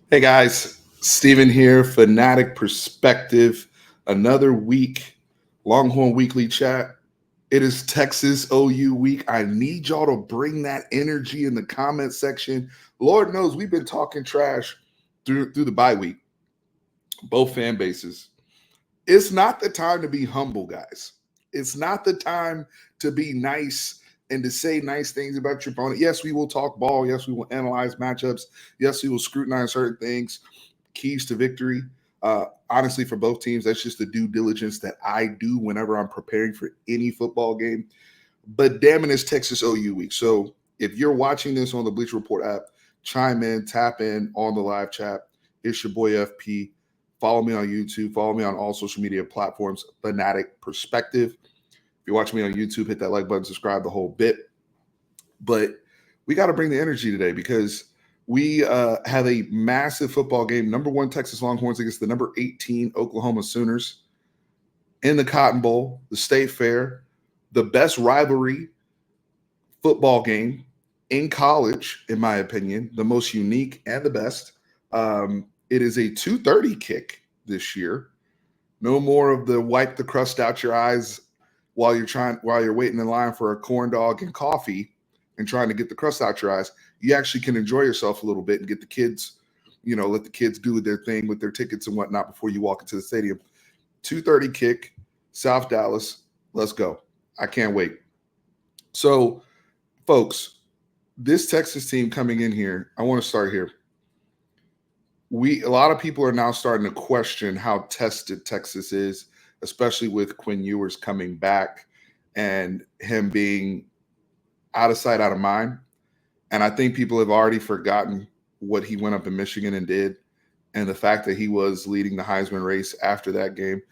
Hey guys, Steven here, Fanatic Perspective. Another week, Longhorn Weekly Chat. It is Texas OU week. I need y'all to bring that energy in the comment section. Lord knows we've been talking trash through the bye week, both fan bases. It's not the time to be humble, guys. It's not the time to be nice and to say nice things about your opponent. Yes, we will talk ball. Yes, we will analyze matchups. Yes, we will scrutinize certain things, keys to victory. Honestly, for both teams, that's just the due diligence that I do whenever I'm preparing for any football game. But damn it, it's Texas OU week. So if you're watching this on the Bleacher Report app, chime in, tap in on the live chat. It's your boy FP. Follow me on YouTube. Follow me on all social media platforms, Fanatic Perspective. If you're watching me on YouTube, hit that like button, subscribe, the whole bit. But we got to bring the energy today because we have a massive football game. Number one Texas Longhorns against the number 18 Oklahoma Sooners in the Cotton Bowl, the State Fair, the best rivalry football game in college, in my opinion, the most unique and the best. It is a 2:30 kick this year. No more of the wipe the crust out your eyes while you're waiting in line for a corn dog and coffee and trying to get the crust out your eyes. You actually can enjoy yourself a little bit and get the kids, let the kids do their thing with their tickets and whatnot before you walk into the stadium. 2:30 kick, South Dallas. Let's go. I can't wait. So, folks, this Texas team coming in here, I want to start here. A lot of people are now starting to question how tested Texas is, especially with Quinn Ewers coming back and him being out of sight, out of mind. And I think people have already forgotten what he went up in Michigan and did, and the fact that he was leading the Heisman race after that game.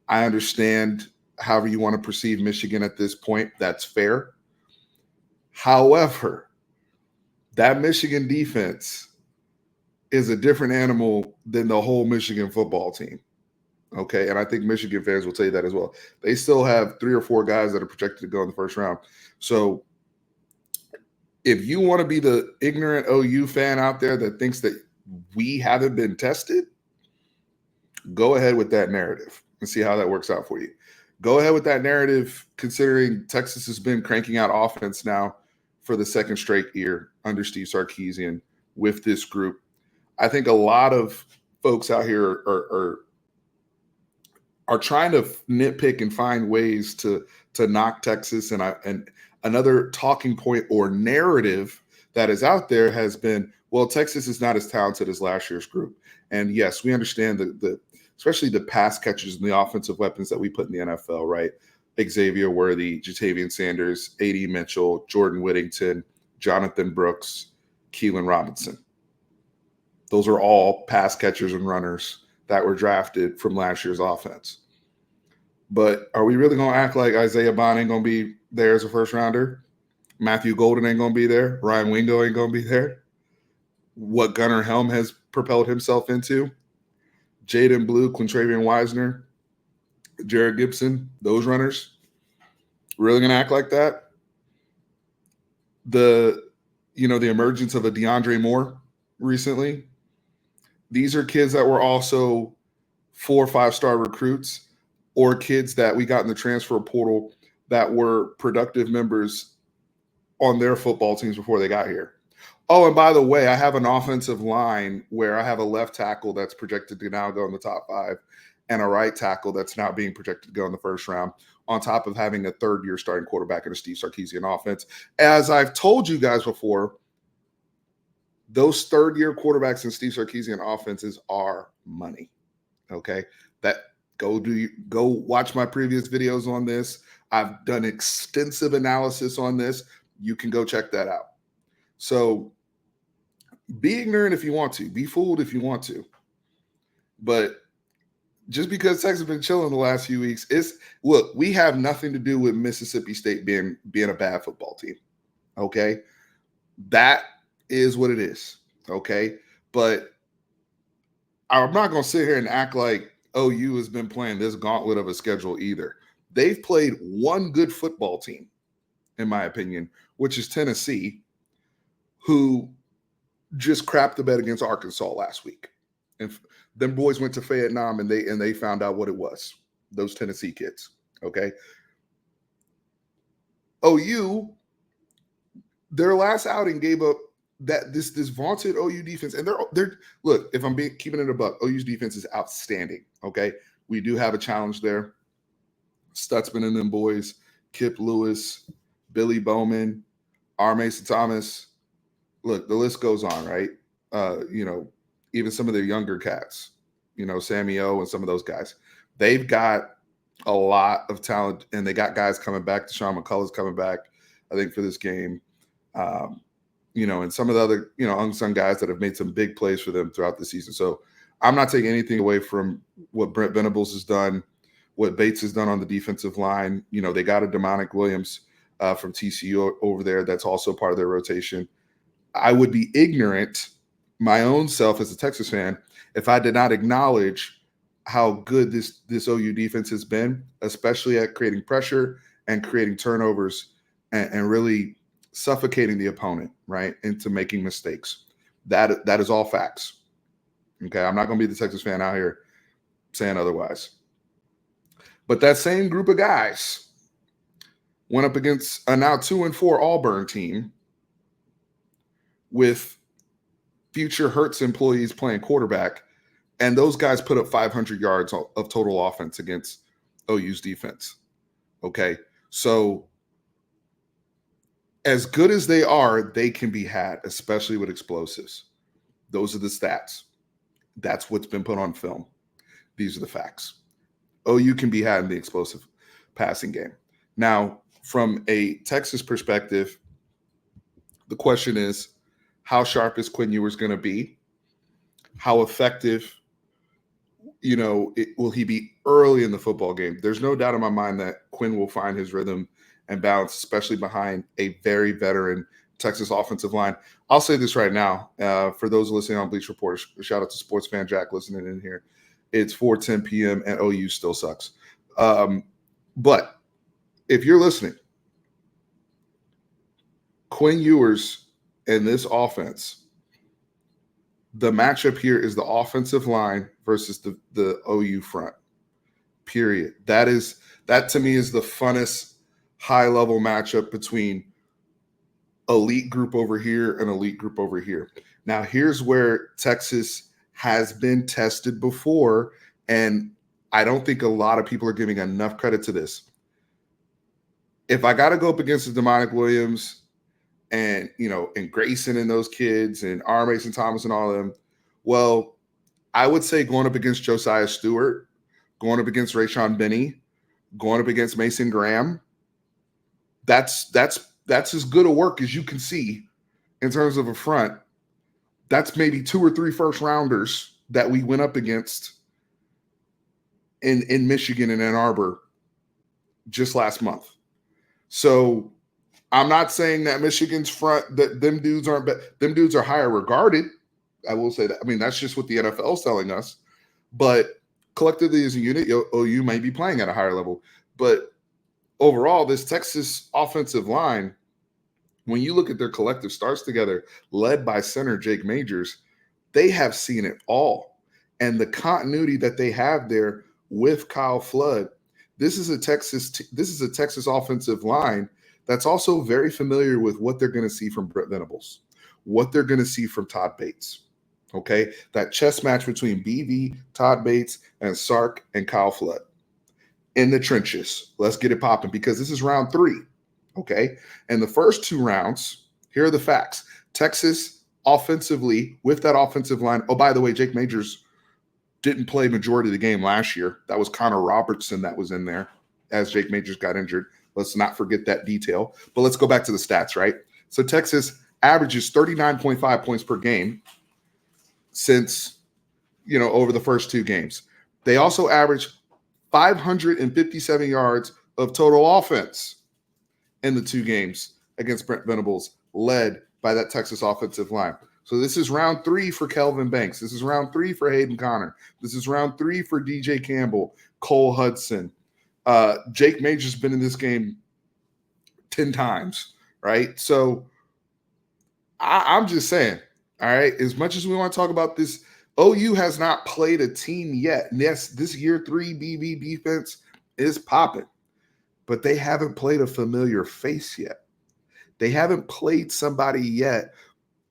I understand however you want to perceive Michigan at this point. That's fair. However, that Michigan defense is a different animal than the whole Michigan football team. Okay. And I think Michigan fans will tell you that as well. They still have 3 or 4 guys that are projected to go in the first round. So if you want to be the ignorant OU fan out there that thinks that we haven't been tested, go ahead with that narrative and see how that works out for you. Go ahead with that narrative, considering Texas has been cranking out offense now for the second straight year under Steve Sarkisian with this group. I think a lot of folks out here are trying to nitpick and find ways to knock Texas. And another talking point or narrative that is out there has been, well, Texas is not as talented as last year's group. And yes, we understand the especially the pass catchers and the offensive weapons that we put in the NFL, right? Xavier Worthy, Jatavian Sanders, A.D. Mitchell, Jordan Whittington, Jonathan Brooks, Keelan Robinson. Those are all pass catchers and runners that were drafted from last year's offense. But are we really going to act like Isaiah Bond ain't going to be there as a first rounder? Matthew Golden ain't going to be there? Ryan Wingo ain't going to be there? What Gunnar Helm has propelled himself into? Jaden Blue, Quintravian Wisner, Jared Gibson, those runners, really going to act like that? The emergence of a DeAndre Moore recently. These are kids that were also 4 or 5-star recruits, or kids that we got in the transfer portal that were productive members on their football teams before they got here. Oh, and by the way, I have an offensive line where I have a left tackle that's projected to now go in the top 5 and a right tackle that's now being projected to go in the first round, on top of having a third-year starting quarterback in a Steve Sarkisian offense. As I've told you guys before, those third-year quarterbacks in Steve Sarkisian offenses are money. Okay? Go watch my previous videos on this. I've done extensive analysis on this. You can go check that out. So be ignorant if you want to. Be fooled if you want to. But just because Texas has been chilling the last few weeks, we have nothing to do with Mississippi State being a bad football team. Okay? That is what it is. Okay? But I'm not going to sit here and act like OU has been playing this gauntlet of a schedule either. They've played one good football team, in my opinion, which is Tennessee, who just crapped the bed against Arkansas last week. And them boys went to Vietnam and they found out what it was. Those Tennessee kids. Okay. OU, their last outing gave up that this vaunted OU defense, and they're look, if I'm keeping it a buck, OU's defense is outstanding. Okay. We do have a challenge there. Stutzman and them boys, Kip Lewis, Billy Bowman, R. Mason Thomas. Look, the list goes on, right? Even some of their younger cats, Sammy O and some of those guys. They've got a lot of talent, and they got guys coming back. Deshaun McCullough's coming back, I think, for this game. And some of the other, unsung guys that have made some big plays for them throughout the season. So I'm not taking anything away from what Brent Venables has done, what Bates has done on the defensive line. They got a Demonic Williams from TCU over there. That's also part of their rotation. I would be ignorant, my own self as a Texas fan, if I did not acknowledge how good this OU defense has been, especially at creating pressure and creating turnovers and really suffocating the opponent, right, into making mistakes. That is all facts. Okay, I'm not going to be the Texas fan out here saying otherwise. But that same group of guys went up against a now 2-4 Auburn team with future Hurts employees playing quarterback, and those guys put up 500 yards of total offense against OU's defense. Okay, so as good as they are, they can be had, especially with explosives. Those are the stats. That's what's been put on film. These are the facts. OU can be had in the explosive passing game. Now, from a Texas perspective, the question is, how sharp is Quinn Ewers going to be? How effective, will he be early in the football game? There's no doubt in my mind that Quinn will find his rhythm and balance, especially behind a very veteran Texas offensive line. I'll say this right now, for those listening on Bleacher Report, shout out to Sports Fan Jack listening in here. It's 4:10 p.m. and OU still sucks. But if you're listening, Quinn Ewers in this offense, the matchup here is the offensive line versus the OU front. Period. That to me is the funnest high-level matchup between elite group over here and elite group over here. Now, here's where Texas has been tested before, and I don't think a lot of people are giving enough credit to this. If I got to go up against the Demonic Williams and Grayson and those kids and R. Mason Thomas and all of them, well, I would say going up against Josiah Stewart, going up against Rayshawn Benny, going up against Mason Graham, that's as good a work as you can see in terms of a front. That's maybe 2 or 3 first rounders that we went up against in Michigan and Ann Arbor just last month. So I'm not saying that Michigan's front, that them dudes aren't, them dudes are higher regarded. I will say that. I mean, that's just what the NFL is telling us. But collectively as a unit, OU may be playing at a higher level. But overall, this Texas offensive line, when you look at their collective starts together, led by center Jake Majors, they have seen it all. And the continuity that they have there with Kyle Flood, this is a Texas offensive line that's also very familiar with what they're going to see from Brent Venables, what they're going to see from Todd Bates. Okay, that chess match between BV, Todd Bates, and Sark and Kyle Flood in the trenches. Let's get it popping because this is round 3. Okay, and the first 2 rounds, here are the facts. Texas offensively with that offensive line. Oh, by the way, Jake Majors didn't play majority of the game last year. That was Connor Robertson that was in there as Jake Majors got injured. Let's not forget that detail. But let's go back to the stats, right? So Texas averages 39.5 points per game since, over the first 2 games. They also average 557 yards of total offense in the 2 games against Brent Venables, led by that Texas offensive line. So this is round 3 for Kelvin Banks. This is round 3 for Hayden Connor. This is round 3 for DJ Campbell, Cole Hudson. Jake Major's been in this game 10 times, right? So I'm just saying, All right. As much as we want to talk about this, OU has not played a team yet. And yes, this year 3 BB defense is popping, but they haven't played a familiar face yet. They haven't played somebody yet.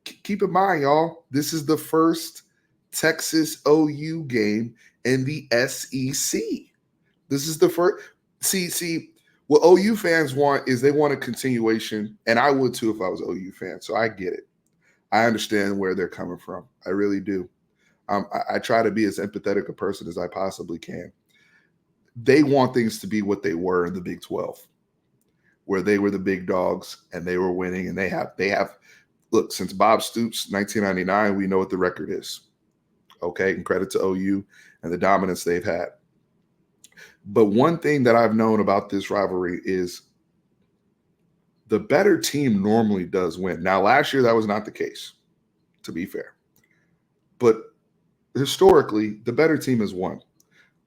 Keep in mind, y'all, this is the first Texas OU game in the SEC. This is the first. See, what OU fans want is they want a continuation, and I would too if I was OU fan. So I get it. I understand where they're coming from. I really do. I try to be as empathetic a person as I possibly can. They want things to be what they were in the Big 12, where they were the big dogs and they were winning, and they have. Look, since Bob Stoops, 1999, we know what the record is. Okay, and credit to OU and the dominance they've had. But one thing that I've known about this rivalry is the better team normally does win. Now, last year, that was not the case, to be fair. But historically, the better team has won.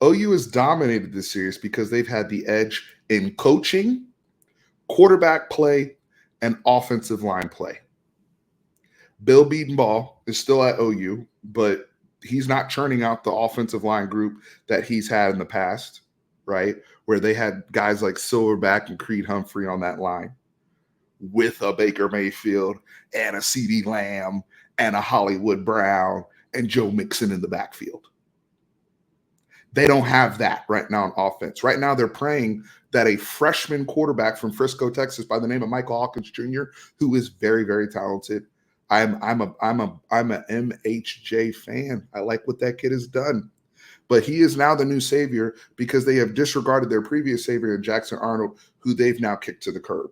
OU has dominated this series because they've had the edge in coaching, quarterback play, and offensive line play. Bill Beatonball is still at OU, but he's not churning out the offensive line group that he's had in the past, right? Where they had guys like Silverback and Creed Humphrey on that line with a Baker Mayfield and a CeeDee Lamb and a Hollywood Brown and Joe Mixon in the backfield. They don't have that right now on offense. Right now, they're praying that a freshman quarterback from Frisco, Texas, by the name of Michael Hawkins Jr., who is very, very talented. I'm a MHJ fan. I like what that kid has done. But he is now the new savior because they have disregarded their previous savior in Jackson Arnold, who they've now kicked to the curb,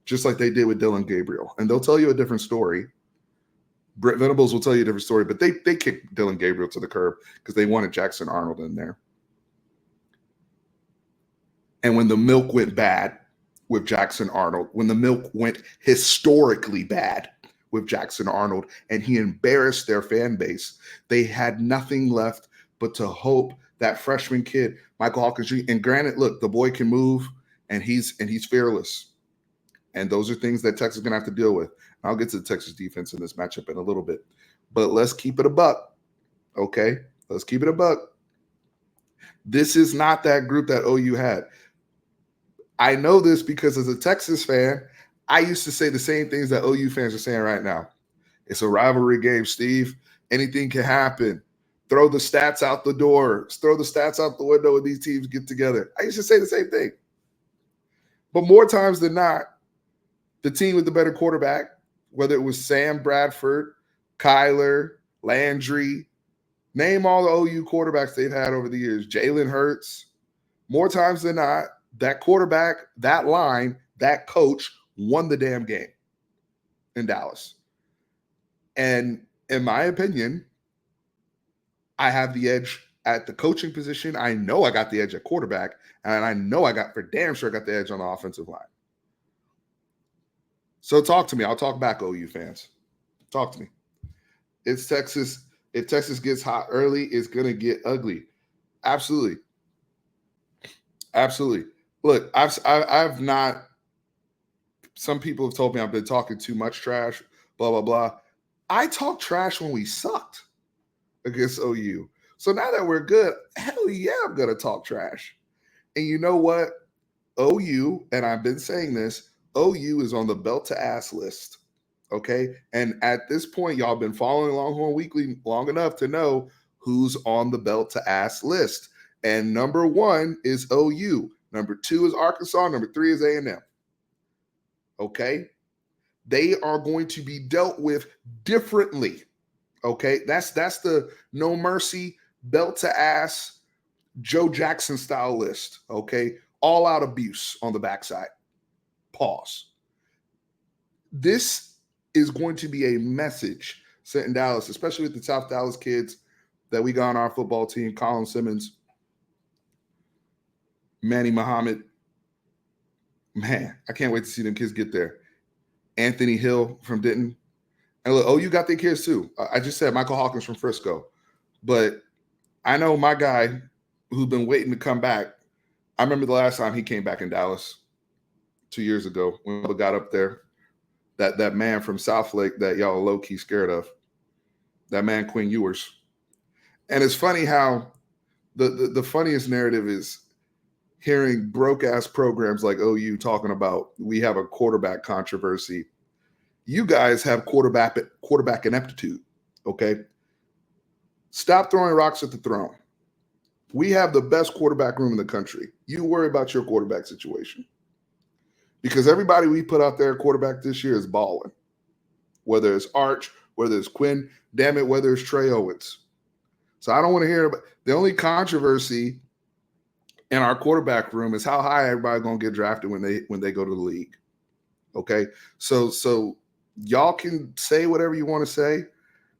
just like they did with Dylan Gabriel. And they'll tell you a different story. Brent Venables will tell you a different story, but they kicked Dylan Gabriel to the curb because they wanted Jackson Arnold in there. And when the milk went bad with Jackson Arnold, when the milk went historically bad with Jackson Arnold, and he embarrassed their fan base, they had nothing left but to hope that freshman kid, Michael Hawkins Jr., and granted, look, the boy can move, and he's fearless. And those are things that Texas is going to have to deal with. I'll get to the Texas defense in this matchup in a little bit. But let's keep it a buck, okay? Let's keep it a buck. This is not that group that OU had. I know this because as a Texas fan, I used to say the same things that OU fans are saying right now. It's a rivalry game, Steve. Anything can happen. Throw the stats out the door. Throw the stats out the window when these teams get together. I used to say the same thing. But more times than not, the team with the better quarterback, whether it was Sam Bradford, Kyler, Landry, name all the OU quarterbacks they've had over the years, Jalen Hurts, more times than not, that quarterback, that line, that coach won the damn game in Dallas. And in my opinion, I have the edge at the coaching position. I know I got the edge at quarterback, and I know I got for damn sure I got the edge on the offensive line. So talk to me. I'll talk back, OU fans. Talk to me. It's Texas. If Texas gets hot early, it's going to get ugly. Absolutely. Absolutely. Look, I've not, some people have told me I've been talking too much trash, blah, blah, blah. I talked trash when we sucked against OU. So now that we're good, hell yeah, I'm going to talk trash. And you know what? OU, and I've been saying this, OU is on the belt to ass list. Okay. And at this point, y'all been following Longhorn Weekly long enough to know who's on the belt to ass list. And number 1 is OU. Number 2 is Arkansas. Number 3 is A&M. Okay. They are going to be dealt with differently. Okay. That's the no mercy, belt to ass, Joe Jackson style list. Okay. All out abuse on the backside. Pause. This is going to be a message sent in Dallas, especially with the South Dallas kids that we got on our football team, Colin Simmons, Manny Muhammad. Man, I can't wait to see them kids get there. Anthony Hill from Denton. And look, OU got their kids too. I just said Michael Hawkins from Frisco. But I know my guy who's been waiting to come back. I remember the last time he came back in Dallas 2 years ago when we got up there. that man from Southlake that y'all low key scared of. That man Quinn Ewers. And it's funny how the funniest narrative is hearing broke ass programs like OU talking about we have a quarterback controversy. You guys have quarterback ineptitude. Okay, stop throwing rocks at the throne. We have the best quarterback room in the country. You worry about your quarterback situation. Because everybody we put out there quarterback this year is balling. Whether it's Arch, whether it's Quinn, damn it, whether it's Trey Owens. So I don't want to hear about the only controversy in our quarterback room is how high everybody's gonna get drafted when they go to the league. Okay. So y'all can say whatever you want to say.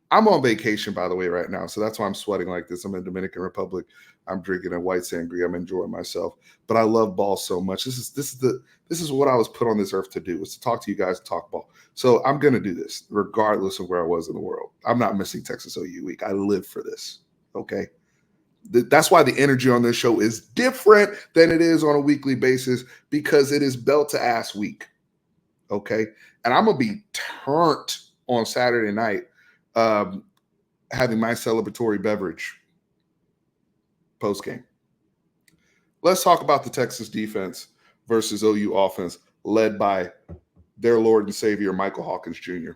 I'm on vacation, by the way, right now. So that's why I'm sweating like this. I'm in Dominican Republic. I'm drinking a white sangria. I'm enjoying myself. But I love ball so much. This is what I was put on this earth to do, was to talk to you guys and talk ball. So I'm gonna do this regardless of where I was in the world. I'm not missing Texas OU week. I live for this. Okay. That's why the energy on this show is different than it is on a weekly basis, because it is belt to ass week. Okay. And I'm gonna be turned on Saturday night, having my celebratory beverage post game. Let's talk about the Texas defense versus OU offense, led by their Lord and Savior, Michael Hawkins Jr.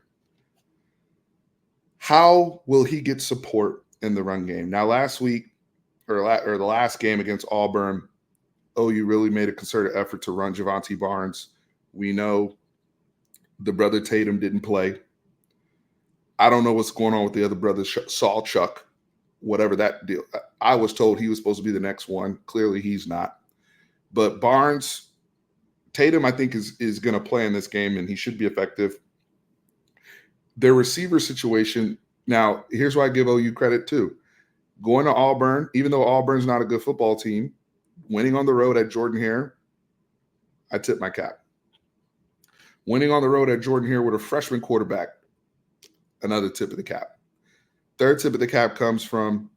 How will he get support in the run game? Now, last week, or the last game against Auburn, OU really made a concerted effort to run Javonte Barnes. We know the brother Tatum didn't play. I don't know what's going on with the other brother, Saul Chuck, whatever that deal. I was told he was supposed to be the next one. Clearly, he's not. But Barnes, Tatum, I think, is going to play in this game, and he should be effective. Their receiver situation, now, here's why I give OU credit, too. Going to Auburn, even though Auburn's not a good football team, winning on the road at Jordan-Hare, I tip my cap. Winning on the road at Jordan-Hare with a freshman quarterback, another tip of the cap. Third tip of the cap comes from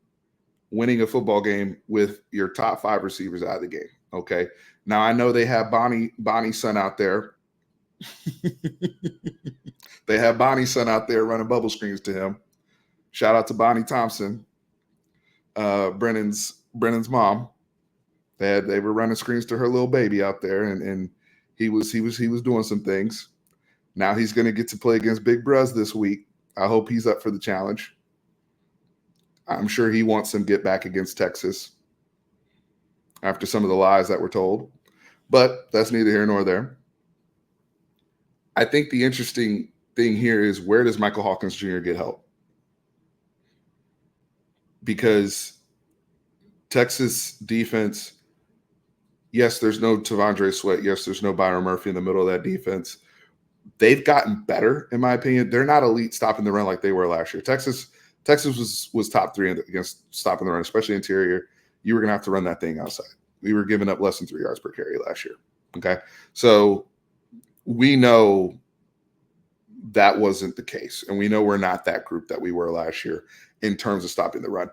winning a football game with your top 5 receivers out of the game. Okay. Now I know they have Bonnie's son out there. They have Bonnie's son out there running bubble screens to him. Shout out to Bonnie Thompson, Brennan's mom. They were running screens to her little baby out there, and he was doing some things. Now he's going to get to play against Big Bruz this week. I hope he's up for the challenge. I'm sure he wants some get back against Texas after some of the lies that were told, but that's neither here nor there. I think the interesting thing here is, where does Michael Hawkins Jr. get help? Because Texas defense, yes, there's no Tavondre Sweat. Yes, there's no Byron Murphy in the middle of that defense. They've gotten better, in my opinion. They're not elite stopping the run like they were last year. Texas was top 3 against stopping the run, especially interior. You were going to have to run that thing outside. We were giving up less than 3 yards per carry last year. Okay. So we know that wasn't the case. And we know we're not that group that we were last year in terms of stopping the run.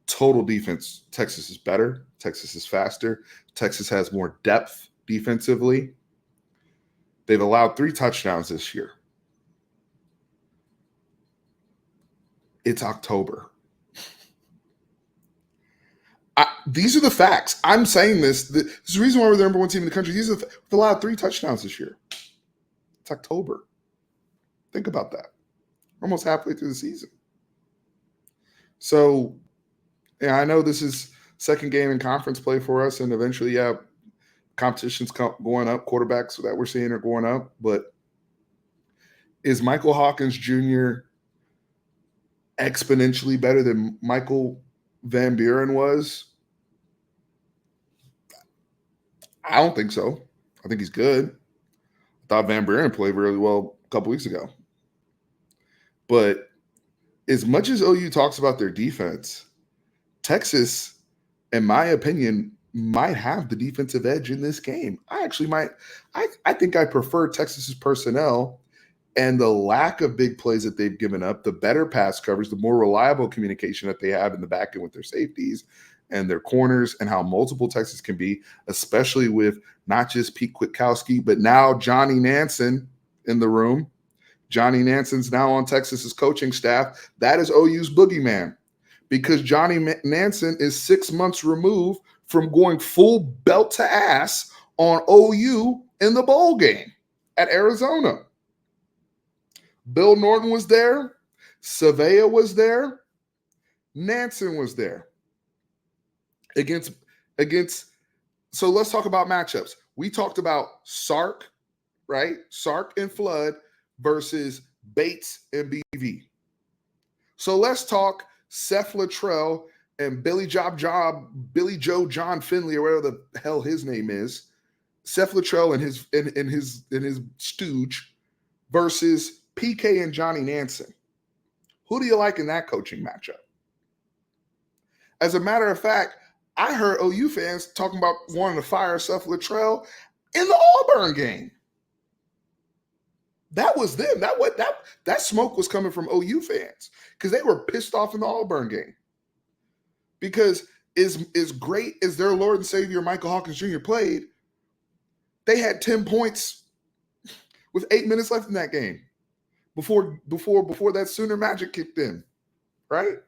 Total defense, Texas is better. Texas is faster. Texas has more depth defensively. They've allowed 3 touchdowns this year. It's October. These are the facts. I'm saying this. This is the reason why we're the number 1 team in the country. We've allowed 3 touchdowns this year. It's October. Think about that. We're almost halfway through the season. So, yeah, I know this is second game in conference play for us, and eventually, yeah, competition's going up. Quarterbacks that we're seeing are going up. But is Michael Hawkins Jr. exponentially better than Michael Van Buren was? I don't think so. I think he's good. I thought Van Buren played really well a couple weeks ago. But as much as OU talks about their defense, Texas, in my opinion, might have the defensive edge in this game. I think I prefer Texas's personnel and the lack of big plays that they've given up, the better pass coverage, the more reliable communication that they have in the back end with their safeties and their corners, and how multiple Texas can be, especially with not just Pete Kwiatkowski, but now Johnny Nansen in the room. Johnny Nanson's now on Texas's coaching staff. That is OU's boogeyman, because Johnny Nanson is 6 months removed from going full belt to ass on OU in the bowl game at Arizona. Bill Norton was there. Savea was there. Nanson was there. Against. So let's talk about matchups. We talked about Sark, right? Sark and Flood versus Bates and BV. So let's talk Seth Luttrell and Billy Joe John Finley, or whatever the hell his name is. Seth Luttrell and his stooge versus PK and Johnny Nanson. Who do you like in that coaching matchup? As a matter of fact, I heard OU fans talking about wanting to fire Seth Luttrell in the Auburn game. That was them. That smoke was coming from OU fans because they were pissed off in the Auburn game. Because as great as their Lord and Savior Michael Hawkins Jr. played, they had 10 points with 8 minutes left in that game before that Sooner magic kicked in, right?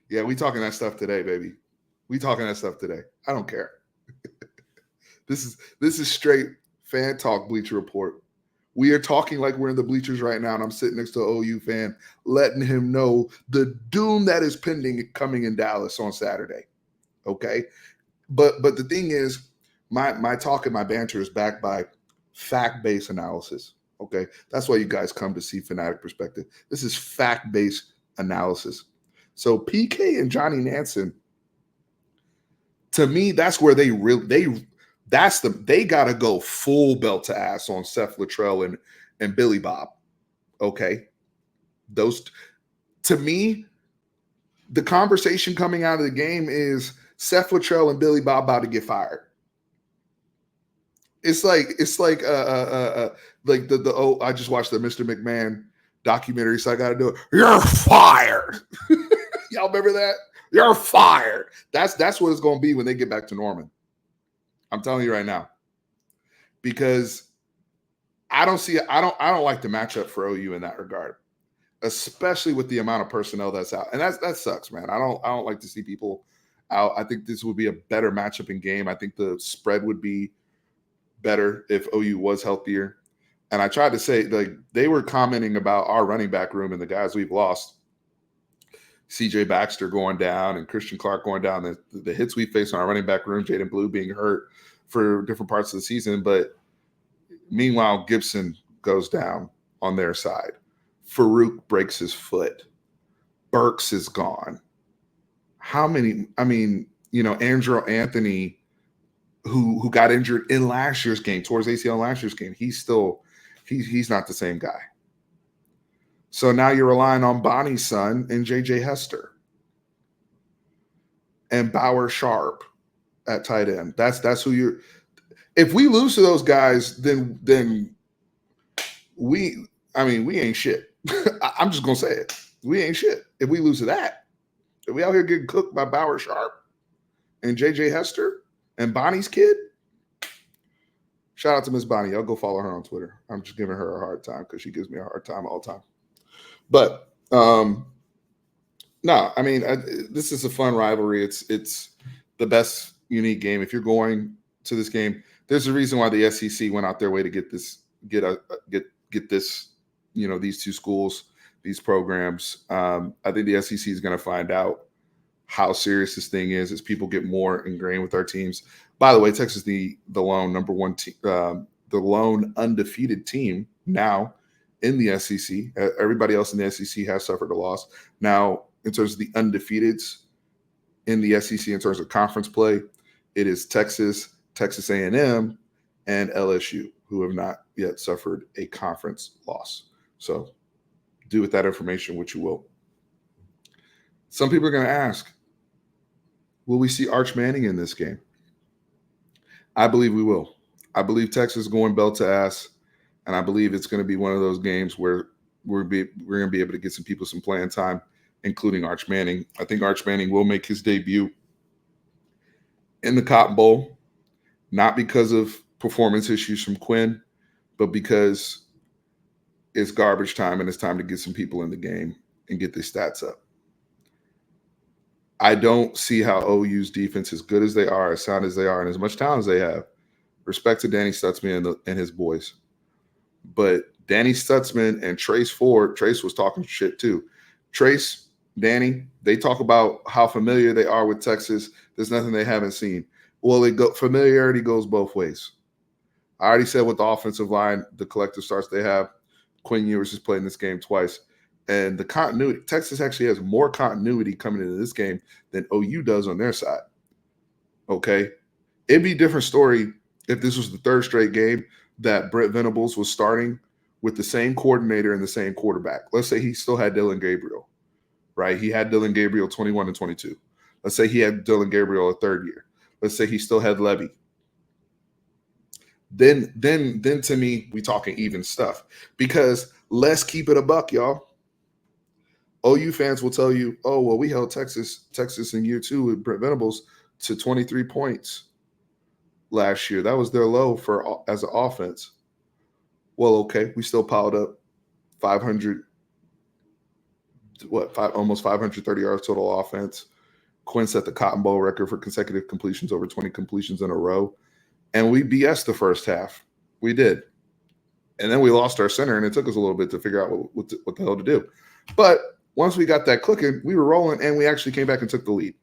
Yeah, we talking that stuff today, baby. We talking that stuff today. I don't care. This is straight fan talk, Bleacher Report. We are talking like we're in the bleachers right now, and I'm sitting next to an OU fan, letting him know the doom that is pending coming in Dallas on Saturday. Okay? But the thing is, my talk and my banter is backed by fact-based analysis. Okay? That's why you guys come to see Fanatic Perspective. This is fact-based analysis. So PK and Johnny Nanson, to me, that's where they got to go full belt to ass on Seth Luttrell and Billy Bob. Okay. Those, to me, the conversation coming out of the game is Seth Luttrell and Billy Bob about to get fired. It's like I just watched the Mr. McMahon documentary, so I got to do it. You're fired. Y'all remember that? You're fired. That's what it's going to be when they get back to Norman. I'm telling you right now, because I don't like the matchup for OU in that regard, especially with the amount of personnel that's out, and that sucks, man. I don't like to see people out. I think this would be a better matchup in game. I think the spread would be better if OU was healthier. And I tried to say, like, they were commenting about our running back room and the guys we've lost. CJ Baxter going down and Christian Clark going down, the hits we face on our running back room, Jaden Blue being hurt for different parts of the season. But meanwhile, Gibson goes down on their side. Farouk breaks his foot. Burks is gone. How many? I mean, Andrew Anthony, who got injured in last year's game, towards ACL in last year's game, he's not the same guy. So now you're relying on Bonnie's son and JJ Hester and Bauer Sharp at tight end. That's who you're. If we lose to those guys, then we ain't shit. I'm just gonna say it. We ain't shit if we lose to that. If we out here getting cooked by Bauer Sharp and JJ Hester and Bonnie's kid. Shout out to Miss Bonnie. I'll go follow her on Twitter. I'm just giving her a hard time because she gives me a hard time all the time. But this is a fun rivalry. It's the best unique game. If you're going to this game, there's a reason why the SEC went out their way to get this, these two schools, these programs. I think the SEC is going to find out how serious this thing is as people get more ingrained with our teams. By the way, Texas, the lone number one team, the lone undefeated team now in the SEC. Everybody else in the SEC has suffered a loss. Now, in terms of the undefeateds in the SEC, in terms of conference play, it is Texas A&M, and LSU, who have not yet suffered a conference loss. So do with that information what you will. Some people are going to ask, will we see Arch Manning in this game? I believe we will. I believe Texas is going belt to ass. And I believe it's going to be one of those games where we're going to be able to get some people some playing time, including Arch Manning. I think Arch Manning will make his debut in the Cotton Bowl, not because of performance issues from Quinn, but because it's garbage time and it's time to get some people in the game and get their stats up. I don't see how OU's defense, as good as they are, as sound as they are, and as much talent as they have, respect to Danny Stutzman and his boys. But Danny Stutzman and Trace Ford, Trace was talking shit too. Trace, Danny, they talk about how familiar they are with Texas. There's nothing they haven't seen. Well, familiarity goes both ways. I already said with the offensive line, the collective starts they have. Quinn Ewers has played in this game twice. And the continuity, Texas actually has more continuity coming into this game than OU does on their side. Okay? It'd be a different story if this was the third straight game that Brent Venables was starting with the same coordinator and the same quarterback. Let's say he still had Dylan Gabriel, right? He had Dylan Gabriel 21 and 22. Let's say he had Dylan Gabriel a third year. Let's say he still had Levy. Then to me, we talking even stuff. Because let's keep it a buck, y'all. OU fans will tell you, oh, well, we held Texas in year 2 with Brent Venables to 23 points last year. That was their low as an offense. Well, okay, we still piled up 500, almost 530 yards total offense. Quinn set the Cotton Bowl record for consecutive completions, over 20 completions in a row. And we BS the first half. We did. And then we lost our center, and it took us a little bit to figure out what the hell to do. But once we got that clicking, we were rolling, and we actually came back and took the lead.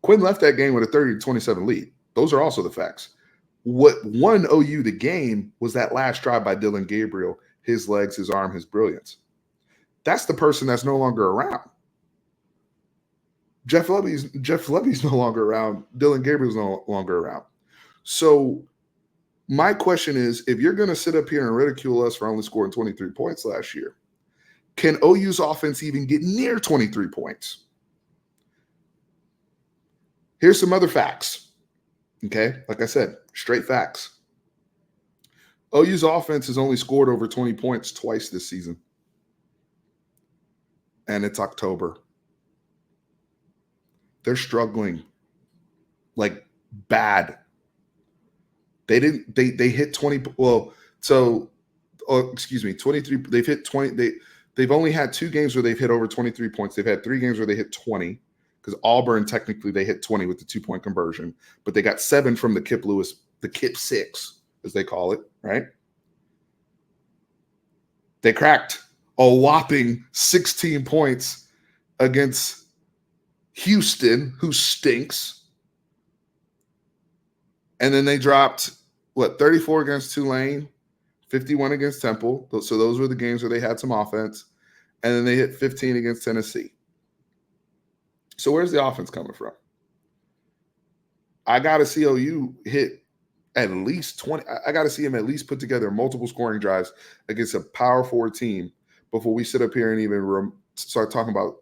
Quinn left that game with a 30-27 lead. Those are also the facts. What won OU the game was that last drive by Dylan Gabriel, his legs, his arm, his brilliance. That's the person that's no longer around. Jeff Lebby's no longer around. Dylan Gabriel's no longer around. So my question is, if you're going to sit up here and ridicule us for only scoring 23 points last year, can OU's offense even get near 23 points? Here's some other facts. Okay, like I said, straight facts. OU's offense has only scored over 20 points twice this season. And it's October. They're struggling like bad. They hit 20. Well, so, 23. They've hit 20. They've only had 2 games where they've hit over 23 points. They've had 3 games where they hit 20. Because Auburn, technically, they hit 20 with the 2-point conversion, but they got 7 from the Kip Lewis, the Kip 6, as they call it, right? They cracked a whopping 16 points against Houston, who stinks. And then they dropped, 34 against Tulane, 51 against Temple. So those were the games where they had some offense. And then they hit 15 against Tennessee. So where's the offense coming from? I got to see OU hit at least 20. I got to see him at least put together multiple scoring drives against a power forward team before we sit up here and even start talking about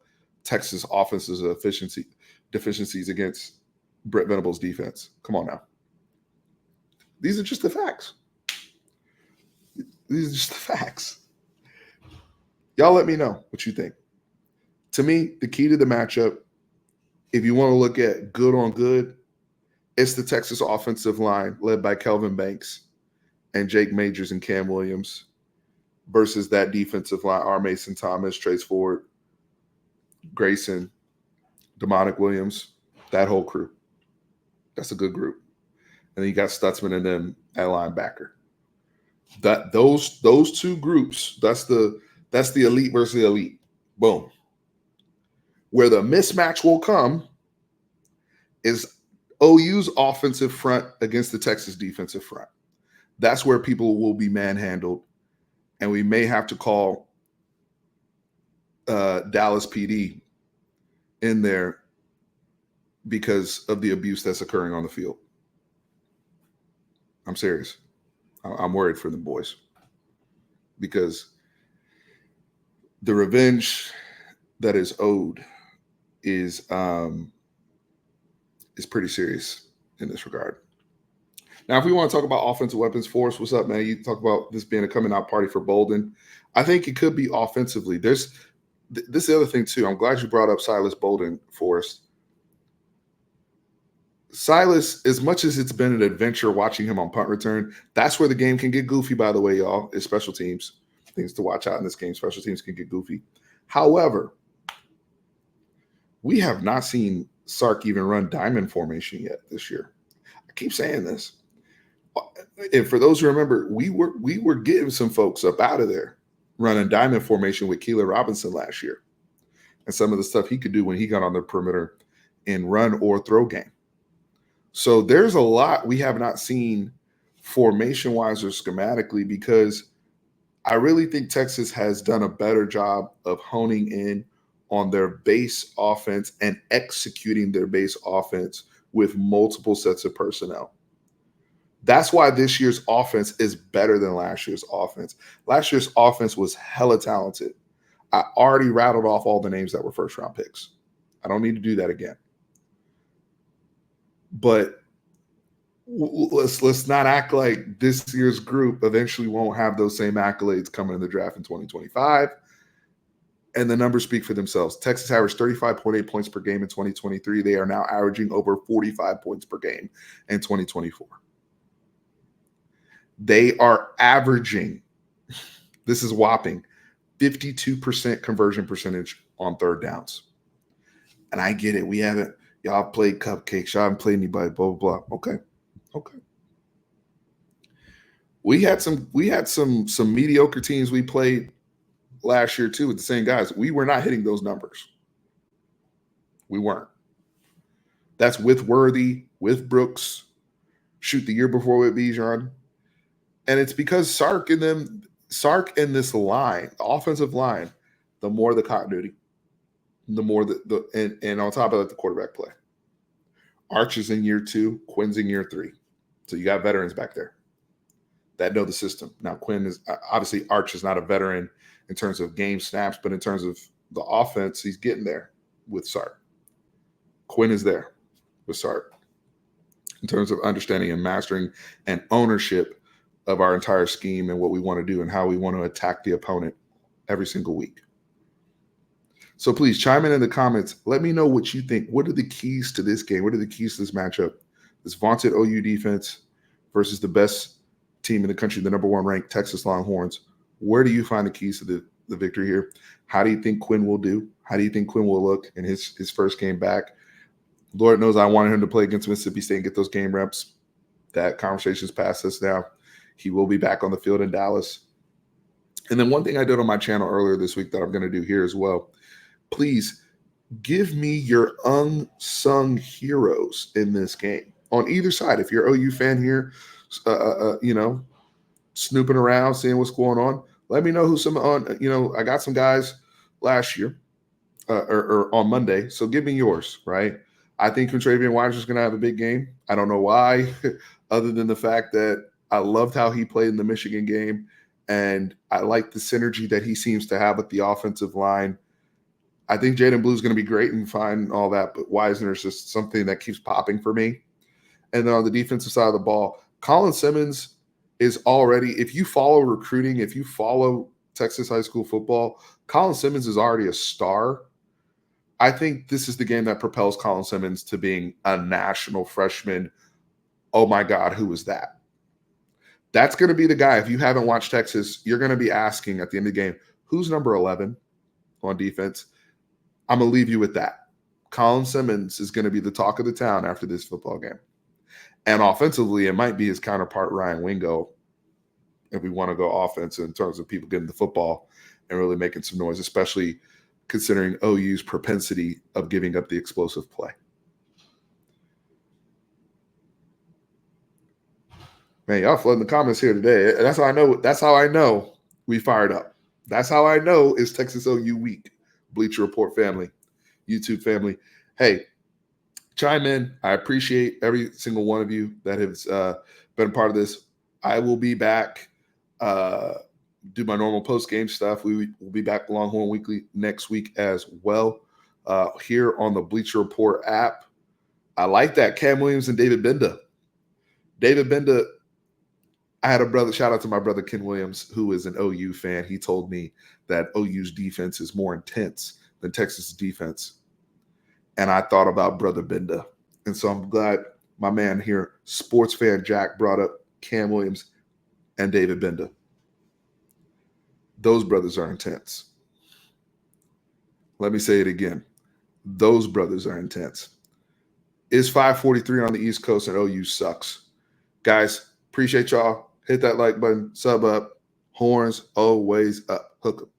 Texas offense's deficiencies against Brent Venables' defense. Come on now. These are just the facts. These are just the facts. Y'all let me know what you think. To me, the key to the matchup, if you want to look at good on good, it's the Texas offensive line led by Kelvin Banks and Jake Majors and Cam Williams versus that defensive line, R. Mason Thomas, Trace Ford, Grayson, Demonic Williams, that whole crew. That's a good group. And then you got Stutzman and them at linebacker. Those 2 groups, that's the elite versus the elite. Boom. Where the mismatch will come is OU's offensive front against the Texas defensive front. That's where people will be manhandled, and we may have to call Dallas PD in there because of the abuse that's occurring on the field. I'm serious. I'm worried for the boys because the revenge that is owed is pretty serious in this regard. Now, if we want to talk about offensive weapons for us, what's up, man? You talk about this being a coming out party for Bolden. I think it could be offensively. This is the other thing, too. I'm glad you brought up Silas Bolden for us. Silas, as much as it's been an adventure watching him on punt return, that's where the game can get goofy, by the way, y'all, is special teams. Things to watch out in this game. Special teams can get goofy. However, we have not seen Sark even run diamond formation yet this year. I keep saying this. And for those who remember, we were getting some folks up out of there running diamond formation with Keelan Robinson last year. And some of the stuff he could do when he got on the perimeter in run or throw game. So there's a lot we have not seen formation-wise or schematically, because I really think Texas has done a better job of honing in on their base offense and executing their base offense with multiple sets of personnel. That's why this year's offense is better than last year's offense. Last year's offense was hella talented. I already rattled off all the names that were first-round picks. I don't need to do that again. But let's not act like this year's group eventually won't have those same accolades coming in the draft in 2025. And the numbers speak for themselves. Texas averaged 35.8 points per game in 2023. They are now averaging over 45 points per game in 2024. They are averaging, this is whopping, 52% conversion percentage on third downs. And I get it. We haven't, y'all played cupcakes. Y'all haven't played anybody, blah, blah, blah. Okay. We had some mediocre teams we played last year too with the same guys. We were not hitting those numbers. We weren't. That's with Worthy, with Brooks, shoot the year before with Bijan. And it's because Sark and this line, the offensive line, the more the continuity, the more and on top of that, the quarterback play. Arch is in year 2, Quinn's in year 3. So you got veterans back there that know the system. Now, Quinn is obviously, Arch is not a veteran in terms of game snaps, but in terms of the offense, he's getting there with Sark. Quinn is there with Sark in terms of understanding and mastering and ownership of our entire scheme and what we want to do and how we want to attack the opponent every single week. So please chime in the comments. Let me know what you think. What are the keys to this game? What are the keys to this matchup? This vaunted OU defense versus the best team in the country, the number 1 ranked Texas Longhorns. Where do you find the keys to the victory here? How do you think Quinn will do? How do you think Quinn will look in his first game back? Lord knows I wanted him to play against Mississippi State and get those game reps. That conversation's past us now. He will be back on the field in Dallas. And then one thing I did on my channel earlier this week that I'm going to do here as well. Please give me your unsung heroes in this game on either side. If you're an OU fan here, snooping around, seeing what's going on, let me know who some on. I got some guys last year or on Monday. So give me yours, right? I think Contravian Wise is going to have a big game. I don't know why, other than the fact that I loved how he played in the Michigan game, and I like the synergy that he seems to have with the offensive line. I think Jaden Blue is going to be great and fine and all that, but Wisner is just something that keeps popping for me. And then on the defensive side of the ball, Colin Simmons is already, if you follow recruiting, if you follow Texas high school football, Colin Simmons is already a star. I think this is the game that propels Colin Simmons to being a national freshman. Oh my God, who is that? That's going to be the guy. If you haven't watched Texas, you're going to be asking at the end of the game, who's number 11 on defense? I'm going to leave you with that. Colin Simmons is going to be the talk of the town after this football game. And offensively, it might be his counterpart, Ryan Wingo, if we want to go offense in terms of people getting the football and really making some noise, especially considering OU's propensity of giving up the explosive play. Man, y'all flooding the comments here today. That's how I know we fired up. That's how I know it's Texas OU week. Bleacher Report family, YouTube family. Hey, chime in. I appreciate every single one of you that has been part of this. I will be back, do my normal post-game stuff. We will be back Longhorn Weekly next week as well here on the Bleacher Report app. I like that. Cam Williams and David Benda. David Benda, I had a brother, shout out to my brother Ken Williams, who is an OU fan. He told me that OU's defense is more intense than Texas' defense. And I thought about Brother Benda. And so I'm glad My man here, sports fan Jack, brought up Cam Williams and David Benda. Those brothers are intense. Let me say it again. Those brothers are intense. It's 5:43 on the East Coast and OU sucks. Guys, appreciate y'all. Hit that like button, sub up, horns always up. Hook 'em.